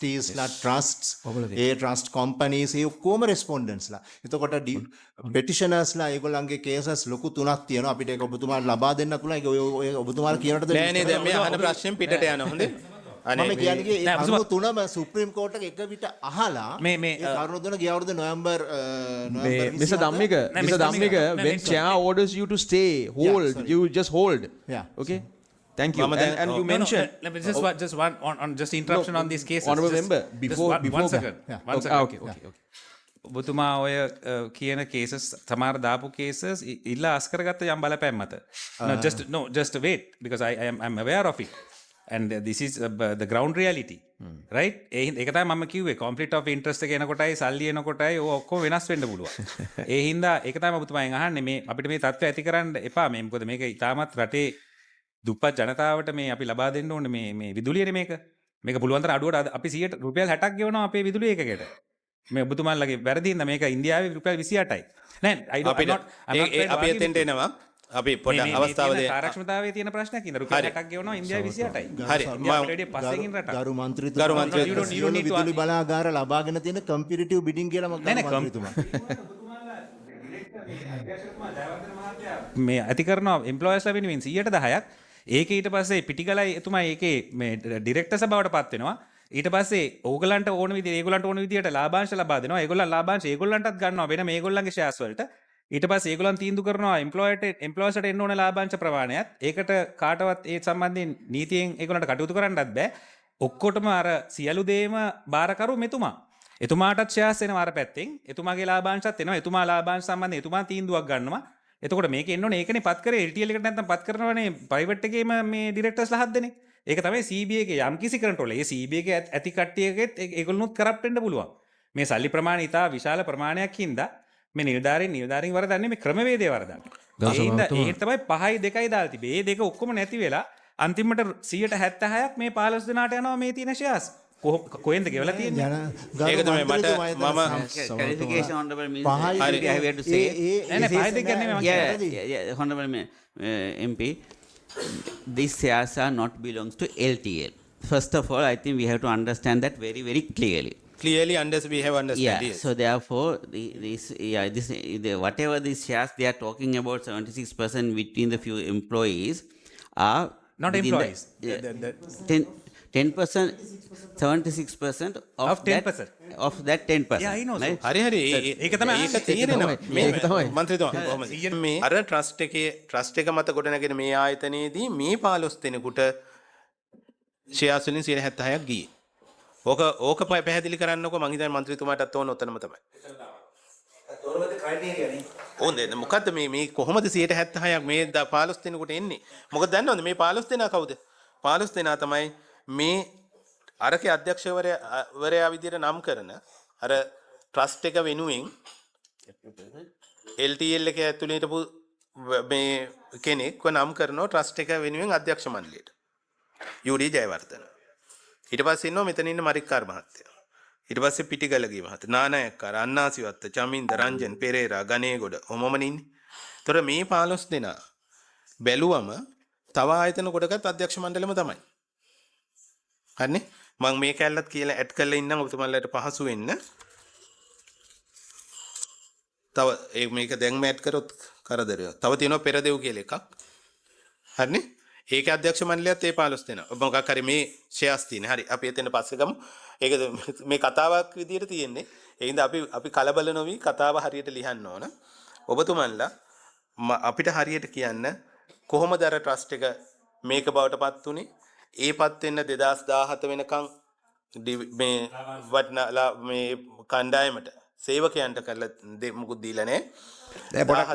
ටීස්ලා ට්‍රස්ට්ස් ඒ trust companies ඒ ඔක්කොම රෙස්පොන්ඩන්ස්ලා. එතකොට පෙටිෂනර්ස්ලා ඒගොල්ලන්ගේ කේසස් ලොකු 3ක් තියෙනවා. අපිට ඒක ඔබතුමාට ලබා දෙන්න පුළුවන්. ඒක ඔය ඔබතුමාලා කියනටද නෑ නෑ දැන් මේ අහන ප්‍රශ්නෙන් පිටට යනවා හොඳේ. මම කියන්නේ ඒ කරුණු තුනම සුප්‍රීම කෝට් එක එක විට අහලා මේ ඒ කරුණු තුන ගිය අවුරුදු November Mr. Dhammika, when chair orders you to stay, hold, sorry. you just hold. Yeah. Okay. Thank you. Mama, And you mentioned. Let me just one on just interruption on these cases. Honorable Just- member, just before one second. Yeah. One second. Okay. ඔබතුමා ඔය කියන cases සමහර දාපු cases ඉල්ලා අස්කරගත්ත යම් බලපෑම් මත. Just wait because I'm aware of it. And this is the ground reality. Right? ඒක තමයි මම කිව්වේ conflict of interest එක එනකොටයි සල්ලි එනකොටයි ඔය ඔක්කොම වෙනස් වෙන්න පුළුවන්. ඒ හින්දා ඒක තමයි ඔබතුමාගෙන් අහන්නේ මේ අපිට මේ තත්ත්වය ඇති කරන්න එපා. මේ මොකද මේක ඉතාමත් රටේ දුප්පත් ජනතාවට මේ අපි ලබා දෙන්න ඕනේ මේ විදුලියනේ මේක පුළුවන් තරම් අඩුවට අපි 100ට රුපියල් 60ක් ගෙවනවා අපේ විදුලිය එකකට. මේ ඔබතුමාලගේ වැරදි හින්දා මේක ඉන්දියාවේ රුපියල් 28යි. නෑ අපි එතෙන්ට එනවා. අපි පොඩ්ඩක් අවස්ථාව දෙන්න. ආරක්ෂමතාවයේ තියෙන ප්‍රශ්නයක් ඉඳලා රුපියල් 60ක් ගෙවනවා ඉන්දියාවේ 28යි. හරි. ඉන්දියාවට පස්සෙන් ඉන්න රට. ගරු මන්ත්‍රීතුමා විදුලි බලාගාර ලබාගෙන තියෙන කම්පිටිටිව් බිඩින් කියලා මම ගන්න මන්ත්‍රීතුමා. මේ ඇති කරනවා එම්ප්ලොයර්ස්ලා වෙනුවෙන් 10%ක්. ඒක ඊට පස්සේ පිටිගලයි එතුමා ඒකේ මේ ඩිරෙක්ටර්ස් බවට පත් වෙනවා. ඊට පස්සේ ඕගලන්ට ඕන විදිහට ඒගොල්ලන්ට ඕන විදිහට ලාභාංශ ලබා දෙනවා. ඒගොල්ලන් ලාභාංශ ඒගොල්ලන්ටත් ගන්නවා වෙන මේගොල්ලන්ගේ ෂෙයාර්ස් වලට. ඊට පස්සේ ඒගොල්ලන් තීන්දුව කරනවා එම්ප්ලොයර්ස්ට එන්න ඕන ලාභාංශ ප්‍රමාණයත්. ඒකට කාටවත් ඒ සම්බන්ධයෙන් නීතියෙන් ඒගොල්ලන්ට කටයුතු කරන්නත් බෑ. ඔක්කොටම අර සියලු දේම බාරකරු මෙතුමා. එතුමාටත් ෂෙයාර්ස් එනවා අර පැත්තෙන්. එතුමාගේ ලාභාංශත් එනවා. එතුමා ලාභාංශ සම්බන්ධයෙන් එතුමා තීන්දුවක් ගන්නවා. එතකොට මේක එන්න ඕනේ ඒකනේ පත් කරේ LTL එකට නැත්නම් පත් කරනවනේ ප්‍රයිවට් එකේම මේ ඩිරෙක්ටර්ස්ලා 7 දෙනෙක්. ඒක තමයි CBA එකේ යම් කිසි කන්ට්‍රෝල්. ඒ CBA එකේ ඇති කට්ටියකෙත් ඒගොල්ලොනුත් කරප්ට් වෙන්න පුළුවන්. මේ සල්ලි ප්‍රමාණය ඉතා විශාල ප්‍රමාණයක් හින්දා මේ නිලධාරීන් වරදන්නේ මේ ක්‍රමවේදය වරදන්නේ. ඒ හින්දා ඒක තමයි 5යි 2යි දාලා තිබේ. මේ දෙක ඔක්කොම නැති වෙලා අන්තිමට 176ක් මේ 15 දෙනාට යනවා මේ තියෙන ෂෙයාර්ස්. කොහෙන්ද ගෙවලා තියෙන්නේ? ඒක තමයි මට මම clarification honorable minister. පහයි I have to say. නෑ 5යි 2 කියන්නේ මම Yeah, honorable MP, these shares are not belongs to LTL. First of all, I think we have to understand that very, very clearly. clearly we have understand. Yeah. Yes. So therefore, whatever these shares they are talking about, 76% between the few employees are not within employees. The, 10%, 76% Of 10%. of that 10%. Yeah, I know, right? හරි ඒක තමයි ඒක තේරෙනවා. ඒක තමයි. මන්ත්‍රීතුමා කොහොමද? මේ අර ට්‍රස්ට් එක මත ගොඩනගෙන මේ ආයතනයේදී මේ 15 දෙනෙකුට ෂෙයාර්ස් වලින් 76ක් ගියේ. ඕක පැහැදිලි කරන්නකො මං හිතන්නේ මන්ත්‍රීතුමාටත් ඕන ඔතනම තමයි. ඕනේ මොකද්ද මේ කොහොමද 76ක් මේ 15 දෙනෙකුට එන්නේ? මොකද දන්නවද මේ 15 දෙනා කවුද? 15 දෙනා තමයි මේ අරකේ අධ්‍යක්ෂවරයා විදියට නම් කරන අර ට්‍රස්ට් එක වෙනුවෙන් LTL එක ඇතුළේ හිටපු මේ කෙනෙක්ව නම් කරනවා ට්‍රස්ට් එක වෙනුවෙන් අධ්‍යක්ෂ මණ්ඩලයට. යූඩී ජයවර්ධන. ඊට පස්සේ ඉන්නවා මෙතන ඉන්න මරික්කාර් මහත්තයා. ඊට පස්සේ පිටිගලගේ මහත්තයා, නානායක්කාර, අන්නාසිවත්ත, චමින්ද, රංජන්, පෙරේරා, ගණේගොඩ ඔමමනේ ඉන්නේ. ඒතර මේ 15 දෙනා බැලුවම තව ආයතන කොටකත් අධ්‍යක්ෂ මණ්ඩලෙම තමයි. හරිනේ? මම මේ කැලලත් කියලා ඇඩ් කරලා ඉන්නම් ඔබතුමාලට පහසු වෙන්න. තව මේක දැන්ම ඇඩ් කරොත් කරදරය. තව තියෙනවා පෙරදෙව් කියලා එකක්. හරිනේ? ඒකේ අධ්‍යක්ෂ මණ්ඩලයත් ඒ 15 දෙනා. ඔබ මොකක් හරි මේ ෂෙයාර්ස් තියෙන්නේ. හරි. අපි එතන පස්සේ ගමු. ඒක මේ කතාවක් විදියට තියෙන්නේ. ඒ හින්දා අපි කලබල නොවි කතාව හරියට ලියන්න ඕන. ඔබතුමන්ලා අපිට හරියට කියන්න කොහොමද අර ට්‍රස්ට් එක මේක බවට පත් උනේ? ඒපත් වෙන්න 2017 වෙනකන් මේ වටනා මේ කණ්ඩායමට සේවකයන්ට කරලා මුකුත් දීලා නැහැ.